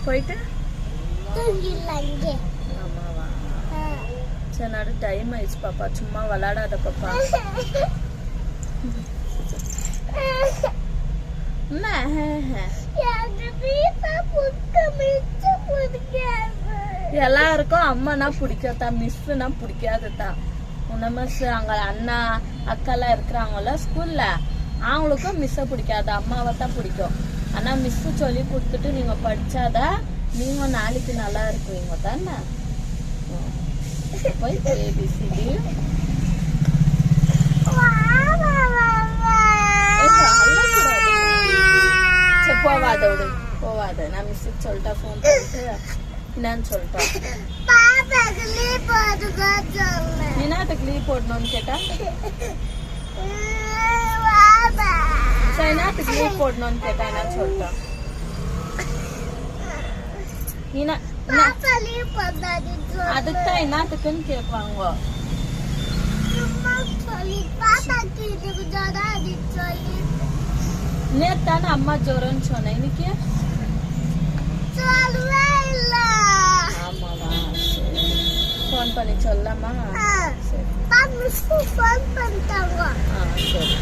போயிட்டு தூங்கிடலாங்க. ஆமாவா சரி நடு டைம் ஆயிடுச்சு பாப்பா சும்மா விளையாடாத பாப்பா எல்லாருக்கும் அம்மானா பிடிக்காதான் மிஸ்னா பிடிக்காதுதான் உன்ன மிஸ் அங்க அண்ணா அக்காலாம் இருக்கிறாங்கல்ல ஸ்கூல்ல அவங்களுக்கும் மிஸ்ஸை பிடிக்காது அம்மாவை தான் பிடிக்கும் ஆனா மிஸ் சொல்லி கொடுத்துட்டு நீங்க படிச்சாதான் நீங்க நாளைக்கு நல்லா இருக்குவீங்க தானே போய் ஏபிசிடி போவாத விடு போவாத நான் மிஸ்ஸுக்கு சொல்லிட்டா ஃபோன் பண்ணிட்டு என்னன்னு சொல்லிட்டேன் என்னத்துக்கு லீவ் போடணும்னு கேட்டா சரி என்னத்துக்கு லீவ் போடணும்னு கேட்டா என்னன்னு சொல்லிட்டேன் அதுக்குதான் என்னத்துக்குன்னு கேட்பாங்க நேத்தான அம்மா ஜோரன்னு சொன்னேன் இன்னைக்கு ஆமாவா ஃபோன் பண்ணி சொல்லலாமா சரி சரி